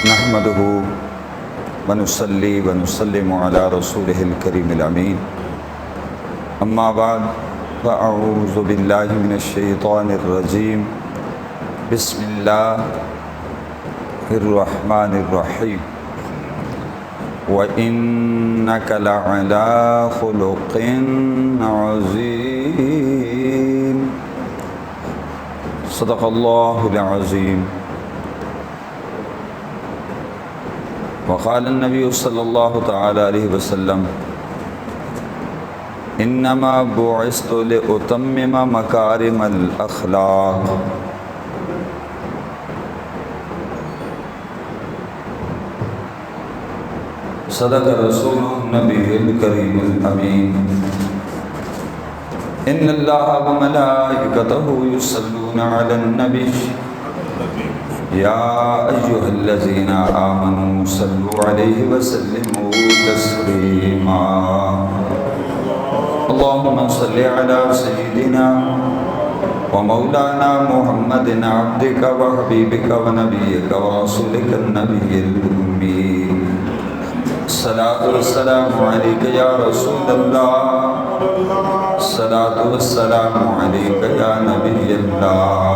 نحمده ونصلي ونسلم على رسوله الكريم الأمين أما بعد فأعوذ بالله من الشيطان الرجيم بسم الله الرحمن الرحيم وإنك لعلى خلق عظيم صدق الله العظيم وقال النبي صلى الله تعالى عليه وسلم انما بعثت لأتمم مكارم الاخلاق صدق رسول النبي الكريم الامين ان الله وملائكته يصلون على النبي يا أيها الذين آمنوا صلوا عليه وسلموا تسليما اللهم صل على سيدنا ومولانا محمد عبدك وحبيبك ونبيك ورسولك النبي الأمي الصلاة والسلام عليك يا رسول الله الصلاة والسلام عليك يا نبي الله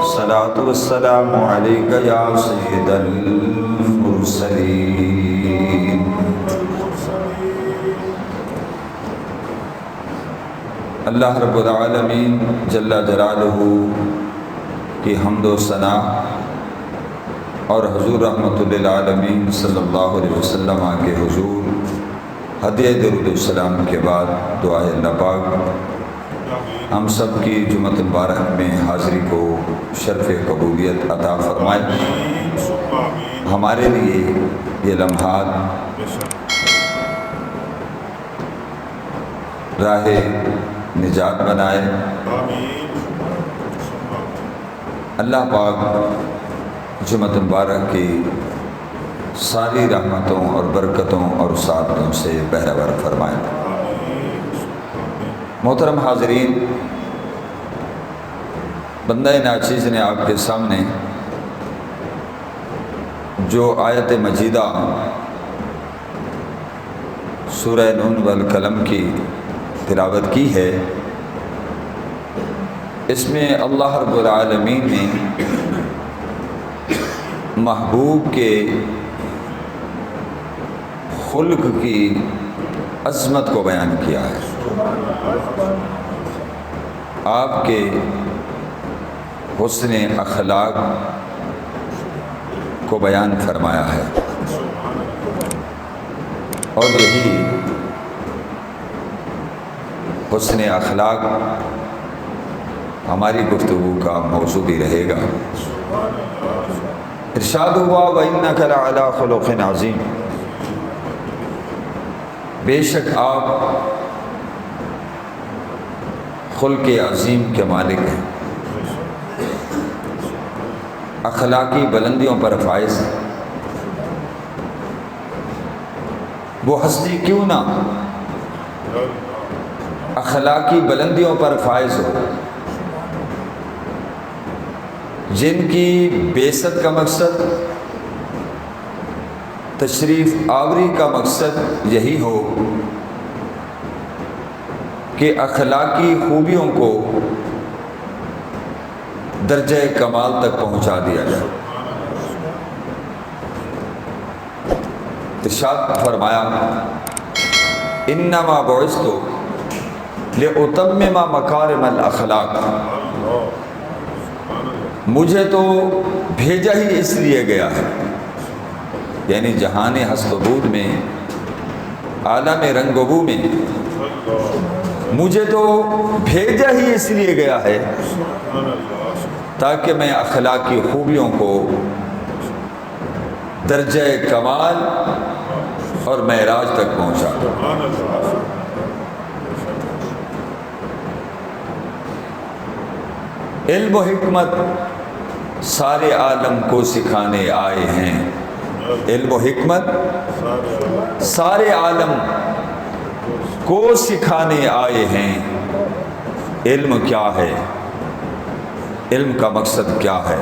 الصلاة والسلام عليك يا سيد المرسلين اللہ رب العالمین جل جلالہ کی حمد و ثنا اور حضور رحمت للعالمین صلی اللہ علیہ وسلم کے حضور ہدیہ درود السلام کے بعد دعائے اللہ پاک ہم سب کی جمعۃ مبارک میں حاضری کو شرف قبولیت عطا فرمائے، ہمارے لیے یہ لمحات راہ نجات بنائے۔ اللہ پاک جمعۃ مبارک کی ساری رحمتوں اور برکتوں اور سعادتوں سے بہرہ فرمائے۔ محترم حاضرین، بندہ ناچیز نے آپ کے سامنے جو آیت مجیدہ سورہ نون والقلم کی تلاوت کی ہے، اس میں اللہ رب العالمین نے محبوب کے خلق کی عظمت کو بیان کیا ہے، آپ کے حسن اخلاق کو بیان فرمایا ہے، اور یہی حسن اخلاق ہماری گفتگو کا موضوع بھی رہے گا۔ ارشاد ہوا وَإِنَّكَ لَعَلَىٰ خُلُقٍ عَظِيمٍ، بے شک آپ خلق عظیم کے مالک ہیں، اخلاقی بلندیوں پر فائز ہیں۔ وہ ہستی کیوں نہ اخلاقی بلندیوں پر فائز ہو جن کی بعثت کا مقصد، تشریف آوری کا مقصد یہی ہو کہ اخلاقی خوبیوں کو درجہ کمال تک پہنچا دیا جائے۔ ارشاد فرمایا انما بعثت لأتمم مکارم الاخلاق، مجھے تو بھیجا ہی اس لیے گیا ہے، یعنی جہان ہست و بود میں، عالم رنگ و بو میں مجھے تو بھیجا ہی اس لیے گیا ہے تاکہ میں اخلاقی خوبیوں کو درجہ کمال اور معراج تک پہنچا دوں۔ علم و حکمت سارے عالم کو سکھانے آئے ہیں، علم و حکمت سارے عالم کو سکھانے آئے ہیں۔ علم کیا ہے؟ علم کا مقصد کیا ہے؟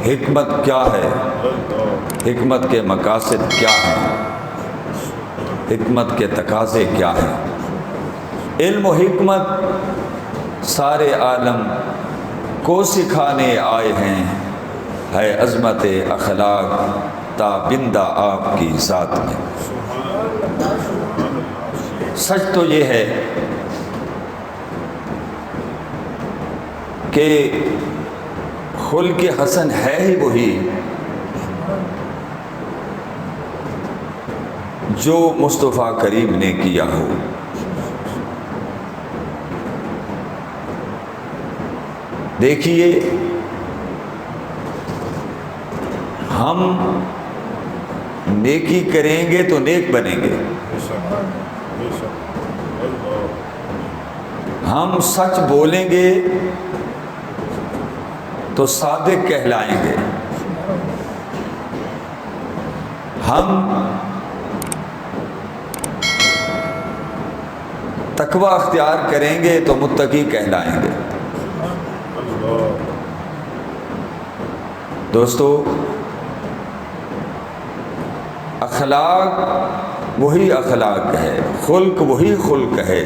حکمت کیا ہے، حکمت کے مقاصد کیا ہیں، حکمت کے تقاضے کیا ہیں۔ علم و حکمت سارے عالم کو سکھانے آئے ہیں، ہے عظمت اخلاق تابندہ آپ کی ذات میں۔ سچ تو یہ ہے کہ خلق حسن ہے ہی وہی جو مصطفیٰ کریم نے کیا ہو۔ دیکھیے، ہم نیکی کریں گے تو نیک بنیں گے، ہم سچ بولیں گے تو صادق کہلائیں گے، ہم تقوی اختیار کریں گے تو متقی کہلائیں گے۔ دوستو، اخلاق وہی اخلاق ہے، خلق وہی خلق ہے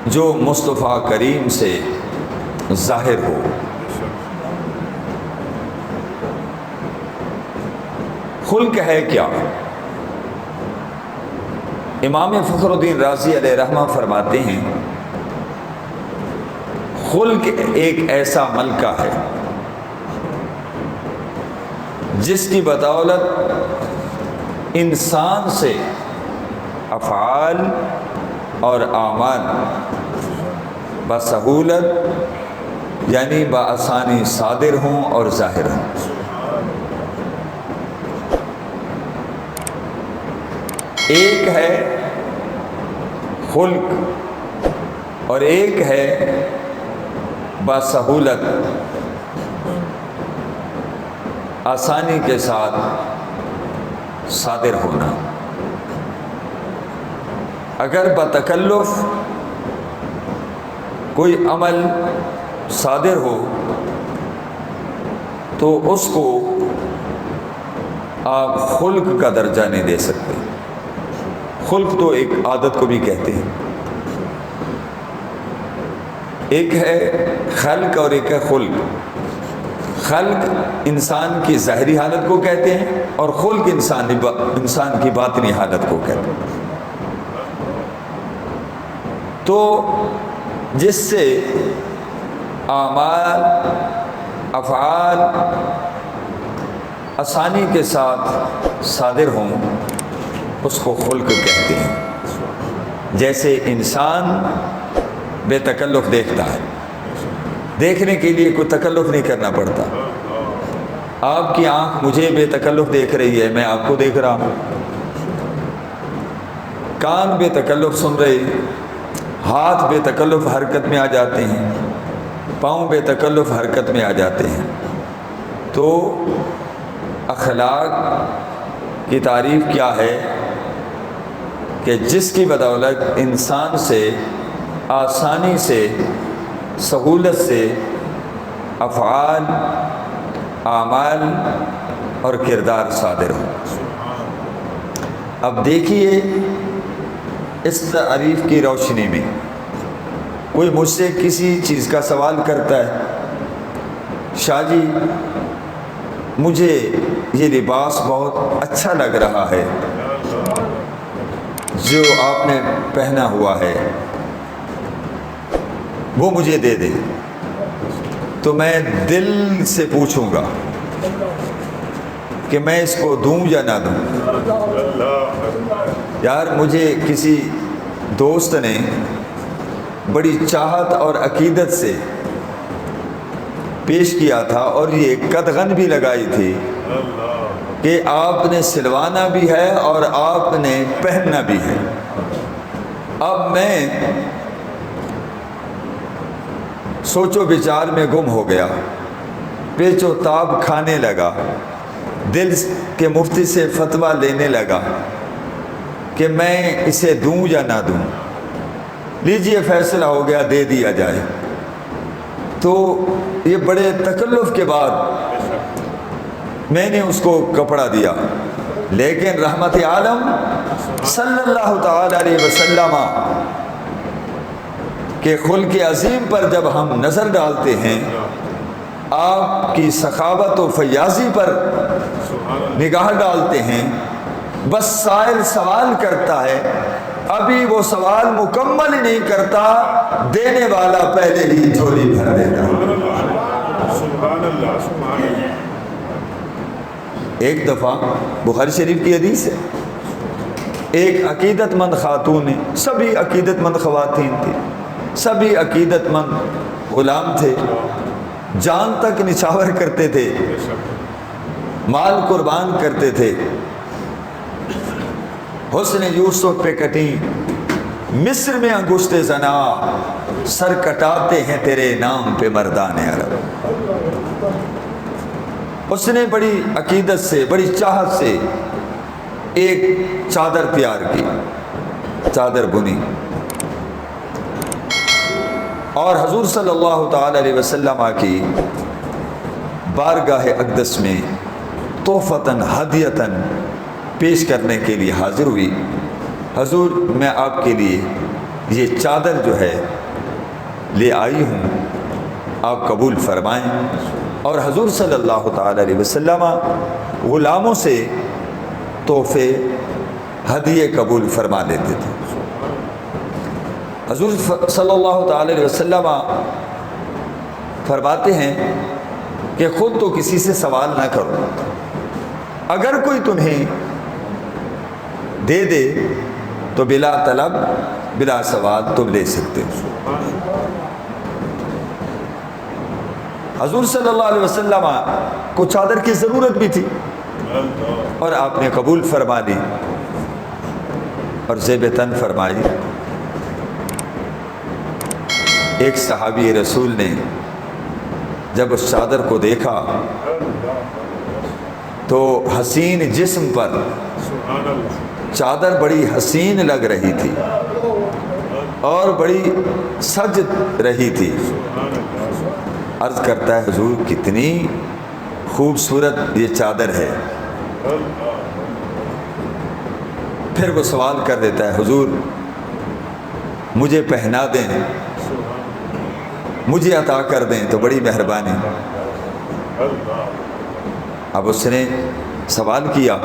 جو مصطفیٰ کریم سے ظاہر ہو۔ خلق ہے کیا؟ امام فخر الدین رازی علیہ رحمہ فرماتے ہیں، خلق ایک ایسا ملکہ ہے جس کی بدولت انسان سے افعال اور اعمال بسہولت یعنی بآسانی صادر ہوں اور ظاہر ہوں۔ ایک ہے خلق اور ایک ہے بسہولت، آسانی کے ساتھ صادر ہونا۔ اگر بتکلف کوئی عمل صادر ہو تو اس کو آپ خلق کا درجہ نہیں دے سکتے۔ خلق تو ایک عادت کو بھی کہتے ہیں، ایک ہے خلق اور ایک ہے خلق۔ خلق انسان کی ظاہری حالت کو کہتے ہیں اور خلق انسان کی باطنی حالت کو کہتے ہیں۔ تو جس سے اعمال افعال آسانی کے ساتھ صادر ہوں اس کو خلق کہتے ہیں۔ جیسے انسان بے تکلف دیکھتا ہے، دیکھنے کے لیے کوئی تکلف نہیں کرنا پڑتا۔ آپ کی آنکھ مجھے بے تکلف دیکھ رہی ہے، میں آپ کو دیکھ رہا ہوں۔ کان بے تکلف سن رہے، ہاتھ بے تکلف حرکت میں آ جاتے ہیں، پاؤں بے تکلف حرکت میں آ جاتے ہیں۔ تو اخلاق کی تعریف کیا ہے کہ جس کی بدولت انسان سے آسانی سے سہولت سے افعال اعمال اور کردار صادر ہو۔ اب دیکھیے، اس تعریف کی روشنی میں کوئی مجھ سے کسی چیز کا سوال کرتا ہے، شاہ جی مجھے یہ لباس بہت اچھا لگ رہا ہے جو آپ نے پہنا ہوا ہے، وہ مجھے دے دے۔ تو میں دل سے پوچھوں گا کہ میں اس کو دوں یا نہ دوں۔ یار مجھے کسی دوست نے بڑی چاہت اور عقیدت سے پیش کیا تھا اور یہ قدغن بھی لگائی تھی کہ آپ نے سلوانا بھی ہے اور آپ نے پہننا بھی ہے۔ اب میں سوچو بچار میں گم ہو گیا، پیچ و تاب کھانے لگا، دل کے مفتی سے فتویٰ لینے لگا کہ میں اسے دوں یا نہ دوں۔ لیجئے فیصلہ ہو گیا، دے دیا جائے۔ تو یہ بڑے تکلف کے بعد میں نے اس کو کپڑا دیا، لیکن رحمت عالم صلی اللہ تعالی علیہ وسلم کے خلق عظیم پر جب ہم نظر ڈالتے ہیں، آپ کی سخاوت و فیاضی پر نگاہ ڈالتے ہیں، بس سائل سوال کرتا ہے، ابھی وہ سوال مکمل ہی نہیں کرتا، دینے والا پہلے ہی جھولی بھر دیتا۔ سبحان اللہ، سبحان اللہ۔ ایک دفعہ بخاری شریف کی حدیث ہے، ایک عقیدت مند خاتون ہے، سبھی عقیدت مند خواتین تھی، سبھی عقیدت مند غلام تھے، جان تک نچھاور کرتے تھے، مال قربان کرتے تھے، حسن یوسف پہ کٹی مصر میں انگشت زنا، سر کٹاتے ہیں تیرے نام پہ مردان عرب۔ اس نے بڑی عقیدت سے، بڑی چاہت سے ایک چادر تیار کی، چادر بنی، اور حضور صلی اللہ تعالی علیہ وسلم کی بارگاہ اقدس میں تحفتاً ہدیتاً پیش کرنے کے لیے حاضر ہوئی۔ حضور، میں آپ کے لیے یہ چادر جو ہے لے آئی ہوں، آپ قبول فرمائیں۔ اور حضور صلی اللہ تعالی علیہ وسلم غلاموں سے تحفے ہدیے قبول فرما لیتے تھے۔ حضور صلی اللہ تعالی علیہ وسلم فرماتے ہیں کہ خود تو کسی سے سوال نہ کرو، اگر کوئی تمہیں دے دے تو بلا طلب بلا سوال تم لے سکتے ہو۔ حضور صلی اللہ علیہ وسلم کو چادر کی ضرورت بھی تھی اور آپ نے قبول فرما لی اور زیب تن فرمائی۔ ایک صحابی رسول نے جب اس چادر کو دیکھا تو حسین جسم پر چادر بڑی حسین لگ رہی تھی اور بڑی سج رہی تھی۔ عرض کرتا ہے، حضور کتنی خوبصورت یہ چادر ہے۔ پھر وہ سوال کر دیتا ہے، حضور مجھے پہنا دیں، مجھے عطا کر دیں تو بڑی مہربانی۔ اب اس نے سوال کیا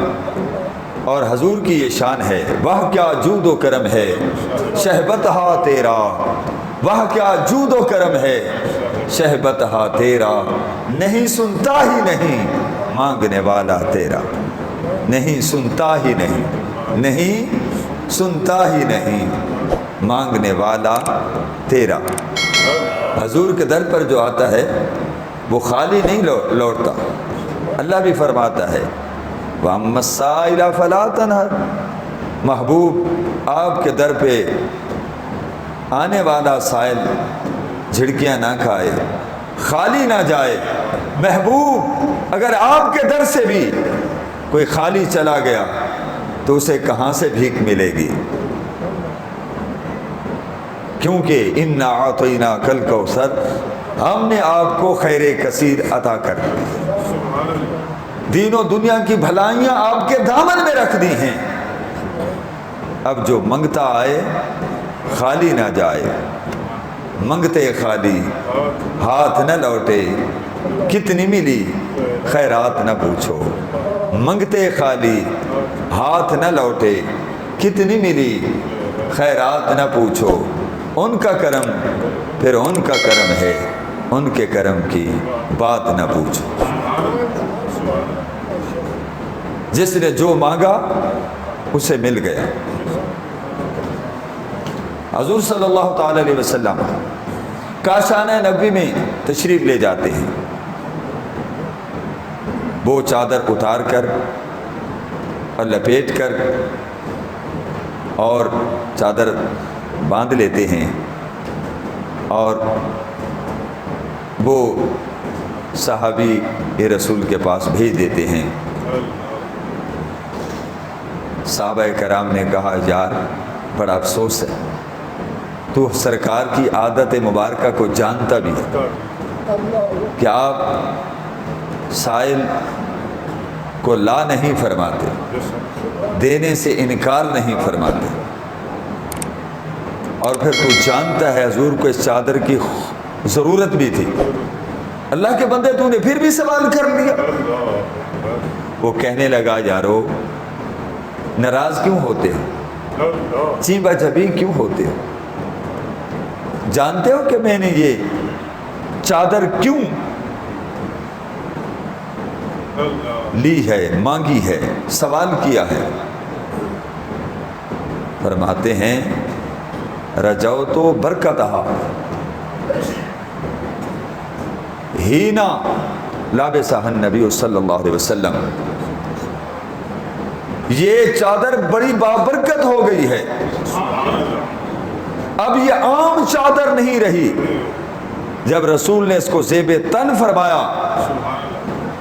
اور حضور کی یہ شان ہے، وہ کیا جود و کرم ہے شہبتہا تیرا، وہ کیا جود و کرم ہے شہبتہا تیرا، نہیں سنتا ہی نہیں مانگنے والا تیرا، نہیں سنتا ہی نہیں، نہیں سنتا ہی نہیں مانگنے والا تیرا۔ حضور کے در پر جو آتا ہے وہ خالی نہیں لوٹتا۔ اللہ بھی فرماتا ہے وَأَمَّا السَّائِلَ فَلَا تَنْهَرْ، محبوب آپ کے در پہ آنے والا سائل جھڑکیاں نہ کھائے، خالی نہ جائے۔ محبوب اگر آپ کے در سے بھی کوئی خالی چلا گیا تو اسے کہاں سے بھیک ملے گی؟ کیونکہ اِنَّا أَعْطَيْنَاكَ الْكَوْثَرَ، ہم نے آپ کو خیر کثیر عطا کر دی، دین و دنیا کی بھلائیاں آپ کے دامن میں رکھ دی ہیں۔ اب جو منگتا آئے خالی نہ جائے، منگتے خالی ہاتھ نہ لوٹے، کتنی ملی خیرات نہ پوچھو، منگتے خالی ہاتھ نہ لوٹے، کتنی ملی خیرات نہ پوچھو۔ ان کا کرم پھر ان کا کرم ہے، ان کے کرم کی بات نہ پوچھو۔ جس نے جو مانگا اسے مل گیا۔ حضور صلی اللہ تعالی علیہ وسلم کاشانہ نبوی میں تشریف لے جاتے ہیں، وہ چادر اتار کر اور لپیٹ کر اور چادر باندھ لیتے ہیں اور وہ صحابی رسول کے پاس بھیج دیتے ہیں۔ صحابہ کرام نے کہا، یار بڑا افسوس ہے، تو سرکار کی عادت مبارکہ کو جانتا بھی ہے، کہ آپ سائل کو لا نہیں فرماتے، دینے سے انکار نہیں فرماتے، اور پھر تو جانتا ہے حضور کو اس چادر کی ضرورت بھی تھی، اللہ کے بندے تو نے پھر بھی سوال کر لیا۔ وہ کہنے لگا یارو ناراض کیوں ہوتے ہو، چیبا چبی کیوں ہوتے ہو، جانتے ہو کہ میں نے یہ چادر کیوں لی ہے، مانگی ہے، سوال کیا ہے؟ فرماتے ہیں رجاؤ تو برکتہا ہینا لابسہ النبی صلی اللہ علیہ وسلم، یہ چادر بڑی بابرکت ہو گئی ہے، اب یہ عام چادر نہیں رہی۔ جب رسول نے اس کو زیب تن فرمایا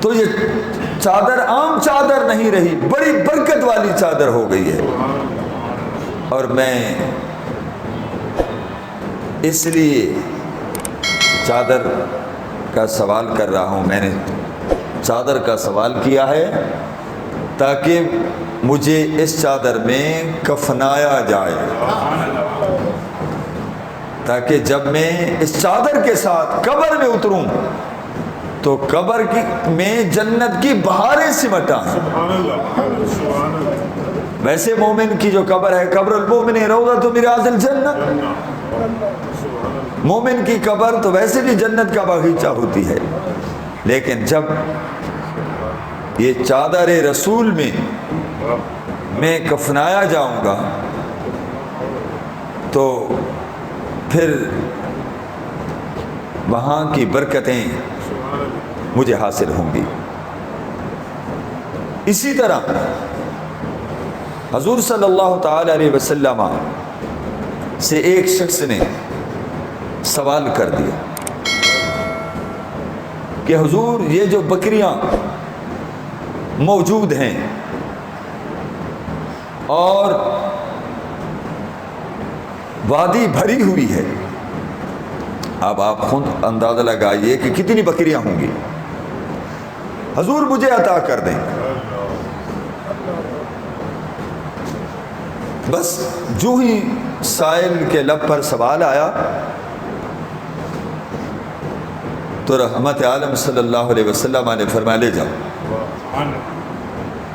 تو یہ چادر عام چادر نہیں رہی، بڑی برکت والی چادر ہو گئی ہے۔ اور میں اس لیے چادر کا سوال کر رہا ہوں، میں نے چادر کا سوال کیا ہے تاکہ مجھے اس چادر میں کفنایا جائے، تاکہ جب میں اس چادر کے ساتھ قبر میں اتروں تو قبر میں جنت کی بہاریں سمٹ آئیں۔ ویسے مومن کی جو قبر ہے، قبر المومن روضۃ من ریاض الجنہ، مومن کی قبر تو ویسے بھی جنت کا باغیچہ ہوتی ہے، لیکن جب یہ چادر رسول میں کفنایا جاؤں گا تو پھر وہاں کی برکتیں مجھے حاصل ہوں گی۔ اسی طرح حضور صلی اللہ تعالی علیہ وسلم سے ایک شخص نے سوال کر دیا کہ حضور یہ جو بکریاں موجود ہیں اور وادی بھری ہوئی ہے، اب آپ خود اندازہ لگائیے کہ کتنی بکریاں ہوں گی، حضور مجھے عطا کر دیں۔ بس جو ہی سائل کے لب پر سوال آیا تو رحمت عالم صلی اللہ علیہ وسلم نے فرمایا لے جاؤ۔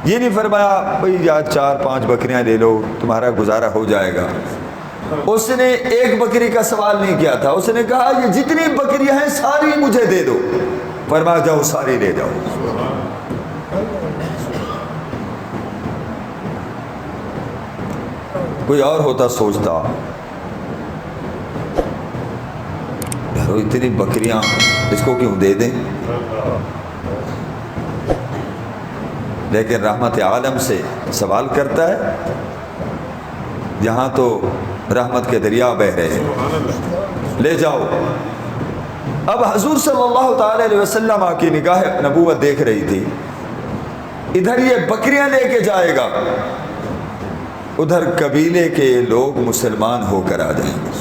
یہ نہیں فرمایا بھئی یا 4-5 بکریاں لے لو تمہارا گزارا ہو جائے گا، اس نے ایک بکری کا سوال نہیں کیا تھا، اس نے کہا یہ جتنی بکریاں ہیں ساری مجھے دے دو، فرمایا جاؤ ساری لے جاؤ۔ کوئی اور ہوتا سوچتا اتنی بکریاں اس کو کیوں دے دیں، لیکن رحمت عالم سے سوال کرتا ہے، یہاں تو رحمت کے دریا بہ رہے ہیں، لے جاؤ۔ اب حضور صلی اللہ تعالی علیہ وسلم کی نگاہ نبوت دیکھ رہی تھی، ادھر یہ بکریاں لے کے جائے گا، ادھر قبیلے کے لوگ مسلمان ہو کر آ جائیں گے۔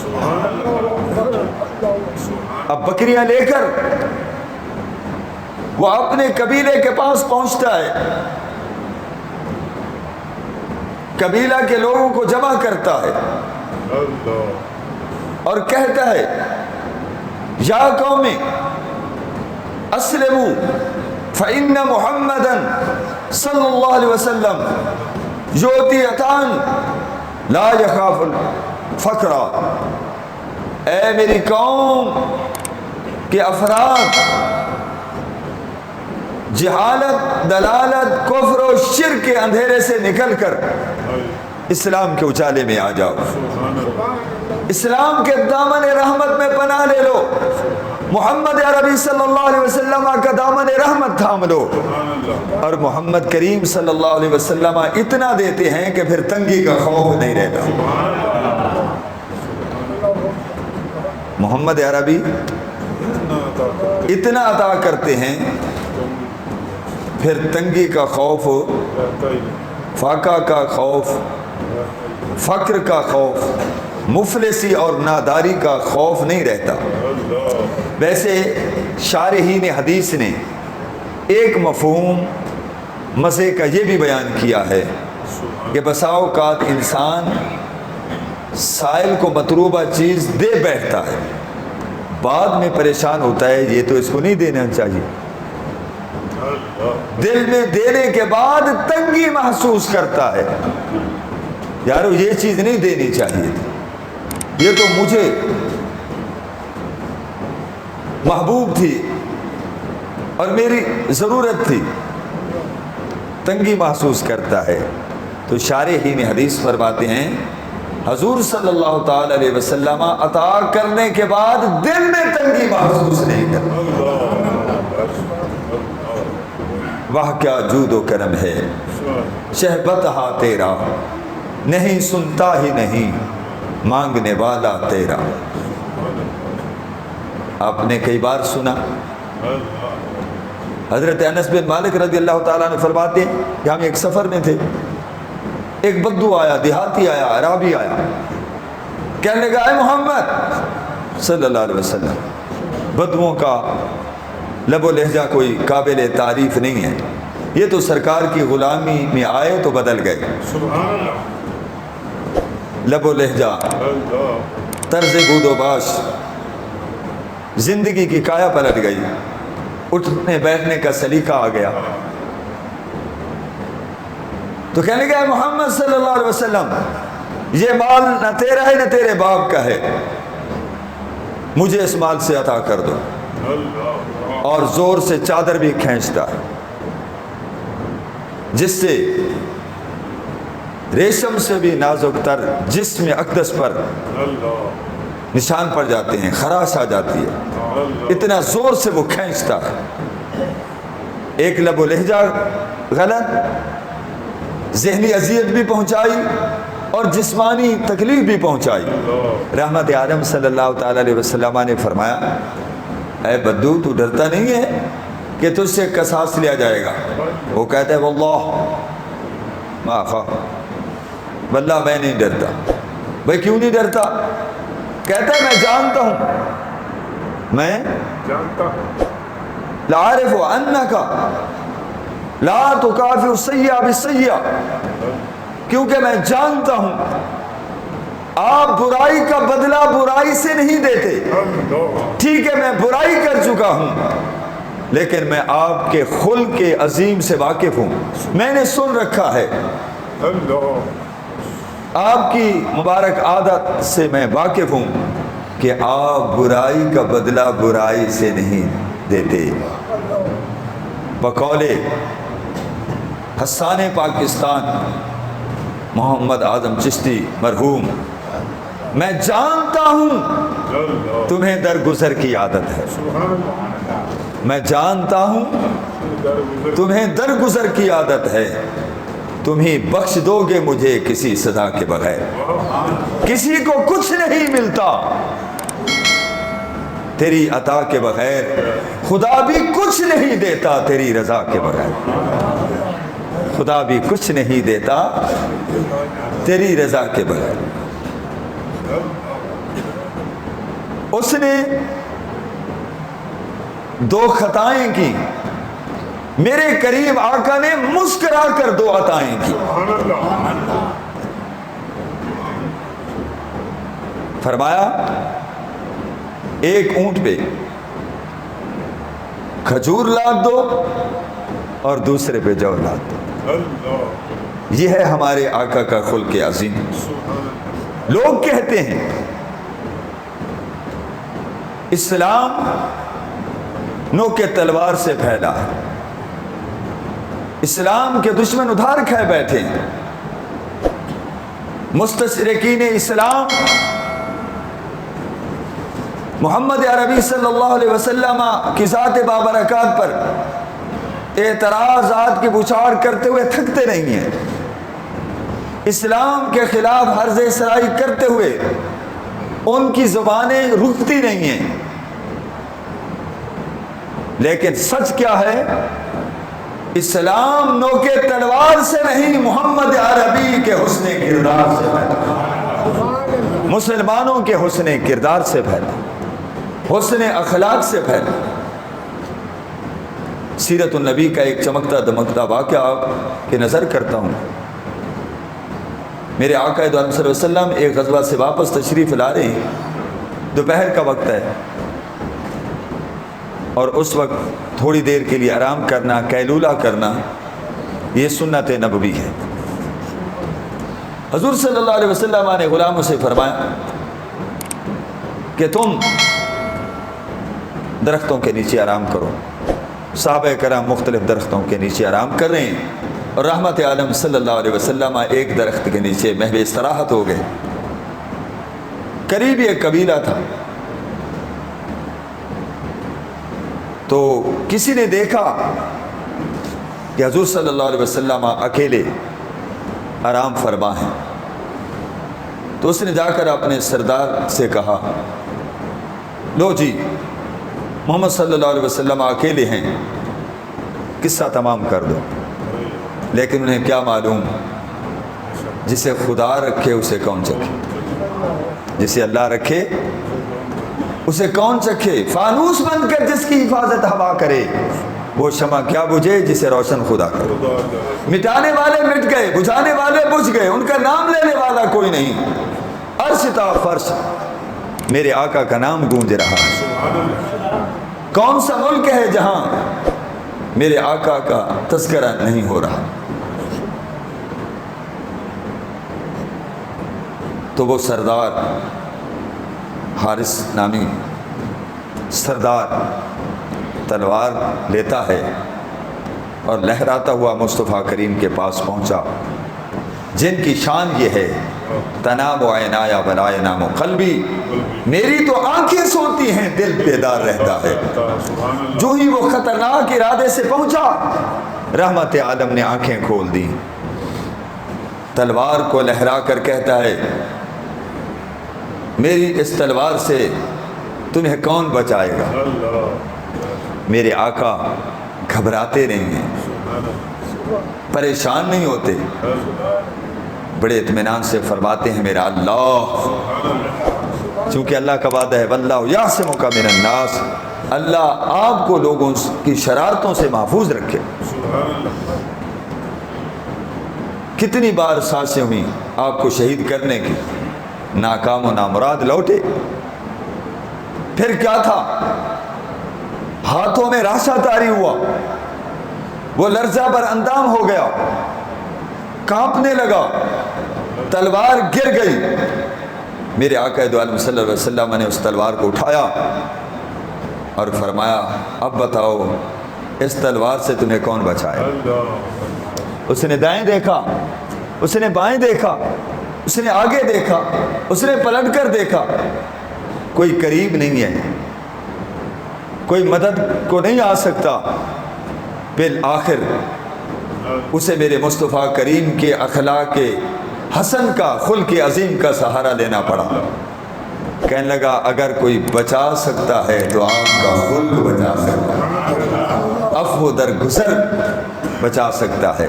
اب بکریاں لے کر وہ اپنے قبیلے کے پاس پہنچتا ہے، قبیلہ کے لوگوں کو جمع کرتا ہے اور کہتا ہے یا قوم اسلموا فإن محمدا صلی اللہ علیہ وسلم یؤتی عطان لا یخاف الفقر۔ اے میری قوم کے افراد، جہالت، دلالت، کفر و شرک کے اندھیرے سے نکل کر اسلام کے اجالے میں آ جاؤ، اسلام کے دامن رحمت میں پناہ لے لو، محمد عربی صلی اللہ علیہ وسلم کا دامن رحمت تھام لو۔ اور محمد کریم صلی اللہ علیہ وسلم اتنا دیتے ہیں کہ پھر تنگی کا خوف نہیں رہتا۔ محمد عربی اتنا عطا کرتے ہیں پھر تنگی کا خوف، فاقہ کا خوف، فقر کا خوف، مفلسی اور ناداری کا خوف نہیں رہتا۔ ویسے شارحین حدیث نے ایک مفہوم مزے کا یہ بھی بیان کیا ہے کہ بسا اوقات انسان سائل کو مطلوبہ چیز دے بیٹھتا ہے، بعد میں پریشان ہوتا ہے یہ تو اس کو نہیں دینا چاہیے، دل میں دینے کے بعد تنگی محسوس کرتا ہے، یارو یہ چیز نہیں دینی چاہیے تھی، یہ تو مجھے محبوب تھی اور میری ضرورت تھی، تنگی محسوس کرتا ہے۔ تو شارحین حدیث فرماتے ہیں حضور صلی اللہ تعالی علیہ وسلم عطا کرنے کے بعد دل میں تنگی محسوس نہیں کرتے۔ واہ کیا جود و کرم ہے شہبت ہا تیرا، نہیں سنتا ہی نہیں مانگنے والا تیرا۔ آپ نے کئی بار سنا، حضرت انس بن مالک رضی اللہ تعالیٰ نے فرماتے ہیں کہ ہم ایک سفر میں تھے، ایک بدو آیا، دیہاتی آیا، عرابی آیا، کہنے لگا اے محمد صلی اللہ علیہ وسلم، بدوؤں کا لب و لہجہ کوئی قابل تعریف نہیں ہے، یہ تو سرکار کی غلامی میں آئے تو بدل گئے، لب و لہجہ، طرز بود و باش، زندگی کی کایا پلٹ گئی، اٹھنے بیٹھنے کا سلیقہ آ گیا۔ تو کہنے لگا محمد صلی اللہ علیہ وسلم، یہ مال نہ تیرا ہے نہ تیرے باپ کا ہے، مجھے اس مال سے عطا کر دو، اور زور سے چادر بھی کھینچتا ہے جس سے ریشم سے بھی نازک تر جسم اقدس پر نشان پڑ جاتے ہیں، خراش آ جاتی ہے، اتنا زور سے وہ کھینچتا ہے۔ ایک لب و لہجہ غلط، ذہنی اذیت بھی پہنچائی اور جسمانی تکلیف بھی پہنچائی۔ رحمت عالم صلی اللہ تعالی علیہ وسلم نے فرمایا اے بدو تو ڈرتا نہیں ہے کہ تجھ سے قصاص لیا جائے گا؟ وہ کہتا ہے واللہ ما اخاف، واللہ میں نہیں ڈرتا۔ بھائی کیوں نہیں ڈرتا؟ کہتا ہے میں جانتا ہوں، میں جانتا ہوں، لعارف انک لا تکافئ السیئۃ بالسیئۃ، کیونکہ میں جانتا ہوں آپ برائی کا بدلہ برائی سے نہیں دیتے۔ ٹھیک ہے میں برائی کر چکا ہوں، لیکن میں آپ کے خلق عظیم سے واقف ہوں، میں نے سن رکھا ہے، آپ کی مبارک عادت سے میں واقف ہوں کہ آپ برائی کا بدلہ برائی سے نہیں دیتے۔ بقول حسان پاکستان محمد اعظم چشتی مرحوم، میں جانتا ہوں تمہیں درگزر کی عادت ہے، میں جانتا ہوں تمہیں درگزر کی عادت ہے، تم ہی بخش دو گے مجھے کسی سزا کے بغیر، کسی کو کچھ نہیں ملتا تیری عطا کے بغیر، خدا بھی کچھ نہیں دیتا تیری رضا کے بغیر، خدا بھی کچھ نہیں دیتا تیری رضا کے بغیر۔ اس نے دو خطائیں کی، میرے کریم آقا نے مسکرا کر دو عطائیں کی۔ فرمایا ایک اونٹ پہ کھجور لاد دو اور دوسرے پہ جو لاد دو۔ یہ ہے ہمارے آقا کا خلق عظیم۔ لوگ کہتے ہیں اسلام نوک تلوار سے پھیلا ہے، اسلام کے دشمن ادھار کھائے بیٹھے ہیں، مستشرقین اسلام محمد عربی صلی اللہ علیہ وسلم کی ذات بابرکات پر اعتراضات کی بچھاڑ کرتے ہوئے تھکتے نہیں ہیں، اسلام کے خلاف حرز سرائی کرتے ہوئے ان کی زبانیں رکتی نہیں ہیں، لیکن سچ کیا ہے؟ اسلام نوک تلوار سے نہیں، محمد عربی کے حسن کردار سے پھیلا، مسلمانوں کے حسن کردار سے پھیلا، حسن اخلاق سے پھیلا۔ سیرت النبی کا ایک چمکتا دمکتا واقعہ آپ کے نظر کرتا ہوں۔ میرے آقا دو عالم صلی اللہ علیہ وسلم ایک غزوہ سے واپس تشریف لا رہے ہیں، دوپہر کا وقت ہے، اور اس وقت تھوڑی دیر کے لیے آرام کرنا، قیلولہ کرنا، یہ سنت نبوی ہے۔ حضور صلی اللہ علیہ وسلم نے غلاموں سے فرمایا کہ تم درختوں کے نیچے آرام کرو۔ صحابہ کرام مختلف درختوں کے نیچے آرام کر رہے ہیں، اور رحمت عالم صلی اللہ علیہ وسلم ایک درخت کے نیچے محو استراحت ہو گئے۔ قریب ایک قبیلہ تھا، تو کسی نے دیکھا کہ حضور صلی اللہ علیہ وسلم اکیلے آرام فرما ہیں، تو اس نے جا کر اپنے سردار سے کہا، لو جی محمد صلی اللہ علیہ وسلم اکیلے ہیں، قصہ تمام کر دو۔ لیکن انہیں کیا معلوم، جسے خدا رکھے اسے کون چکھے، جسے اللہ رکھے اسے کون چکھے۔ فانوس بن کر جس کی حفاظت ہوا کرے، وہ شمع کیا بجھے جسے روشن خدا کرے۔ مٹانے والے مٹ گئے، بجھانے والے بجھ گئے، ان کا نام لینے والا کوئی نہیں۔ عرش تا فرش میرے آقا کا نام گونج رہا ہے۔ کون سا ملک ہے جہاں میرے آقا کا تذکرہ نہیں ہو رہا۔ تو وہ سردار حارث نامی سردار تلوار لیتا ہے اور لہراتا ہوا مصطفیٰ کریم کے پاس پہنچا، جن کی شان یہ ہے، تنام عینایا ولا ینام قلبی، میری تو آنکھیں سوتی ہیں، دل بیدار رہتا ہے۔ جو ہی وہ خطرناک ارادے سے پہنچا، رحمت عالم نے آنکھیں کھول دی، تلوار کو لہرا کر کہتا ہے، میری اس تلوار سے تمہیں کون بچائے گا۔ میرے آقا گھبراتے نہیں ہیں، پریشان نہیں ہوتے، بڑے اطمینان سے فرماتے ہیں، میرا اللہ، چونکہ اللہ کا وعدہ ہے، واللہ یعصمک من الناس، اللہ آپ کو لوگوں کی شرارتوں سے محفوظ رکھے۔ کتنی بار سانسیں ہوئیں آپ کو شہید کرنے کی، ناکام و نامراد لوٹے۔ پھر کیا تھا، ہاتھوں میں راشا طاری ہوا، وہ لرزہ بر اندام ہو گیا، کانپنے لگا، تلوار گر گئی۔ میرے آقا دو عالم صلی اللہ علیہ وسلم نے اس تلوار کو اٹھایا اور فرمایا، اب بتاؤ اس تلوار سے تمہیں کون بچائے۔ اس نے دائیں دیکھا، اس نے بائیں دیکھا، اس نے آگے دیکھا، اس نے پلٹ کر دیکھا، کوئی قریب نہیں ہے، کوئی مدد کو نہیں آ سکتا۔ بالآخر اسے میرے مصطفیٰ کریم کے اخلاق حسن کا، خلق عظیم کا سہارا لینا پڑا۔ کہنے لگا، اگر کوئی بچا سکتا ہے تو آپ کا خلق بچا سکتا ہے، عفو درگزر بچا سکتا ہے۔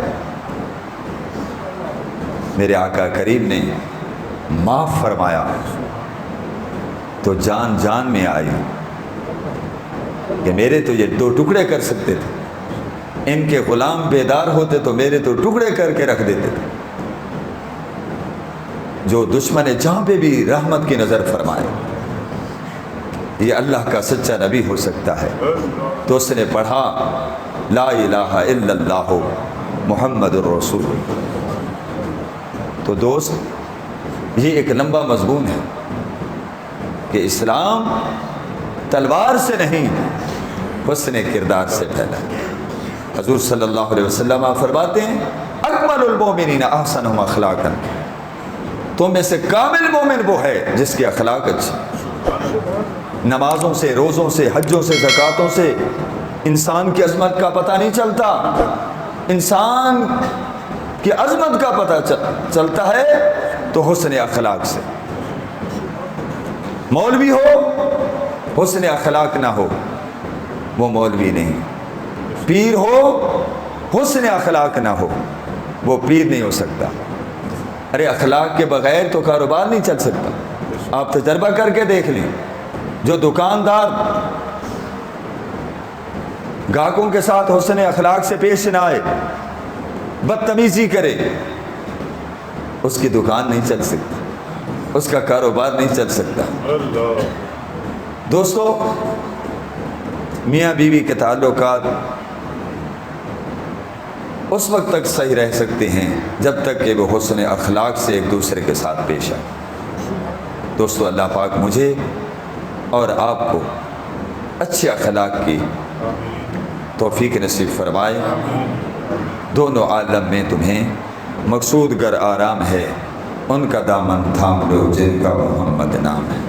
میرے آقا کریم نے معاف فرمایا تو جان جان میں آئی کہ میرے تو یہ 2 ٹکڑے کر سکتے تھے، ان کے غلام بیدار ہوتے تو میرے تو ٹکڑے کر کے رکھ دیتے تھے۔ جو دشمن جہاں پہ بھی رحمت کی نظر فرمائے، یہ اللہ کا سچا نبی ہو سکتا ہے۔ تو اس نے پڑھا، لا الہ الا اللہ محمد الرسول۔ تو دوست، یہ ایک لمبا مضمون ہے کہ اسلام تلوار سے نہیں، حسن کردار سے پھیلا۔ حضور صلی اللہ علیہ وسلم فرماتے ہیں، اکمل المومنین احسنہم اخلاقا، تم میں سے کامل مومن وہ ہے جس کے اخلاق اچھے۔ نمازوں سے، روزوں سے، حجوں سے، زکاتوں سے انسان کی عظمت کا پتہ نہیں چلتا، انسان کی عظمت کا پتہ چلتا ہے تو حسن اخلاق سے۔ مولوی ہو، حسن اخلاق نہ ہو، وہ مولوی نہیں۔ پیر ہو، حسن اخلاق نہ ہو، وہ پیر نہیں ہو سکتا۔ ارے اخلاق کے بغیر تو کاروبار نہیں چل سکتا۔ آپ تجربہ کر کے دیکھ لیں، جو دکاندار گاہکوں کے ساتھ حسن اخلاق سے پیش نہ آئے، بدتمیزی کرے، اس کی دکان نہیں چل سکتی، اس کا کاروبار نہیں چل سکتا۔ اللہ دوستو، میاں بیوی کے تعلقات اس وقت تک صحیح رہ سکتے ہیں جب تک کہ وہ حسن اخلاق سے ایک دوسرے کے ساتھ پیش آئے۔ دوستو، اللہ پاک مجھے اور آپ کو اچھے اخلاق کی توفیق نصیب فرمائے۔ دونوں عالم میں تمہیں مقصود گر آرام ہے، ان کا دامن تھام لو جن کا محمد نام ہے۔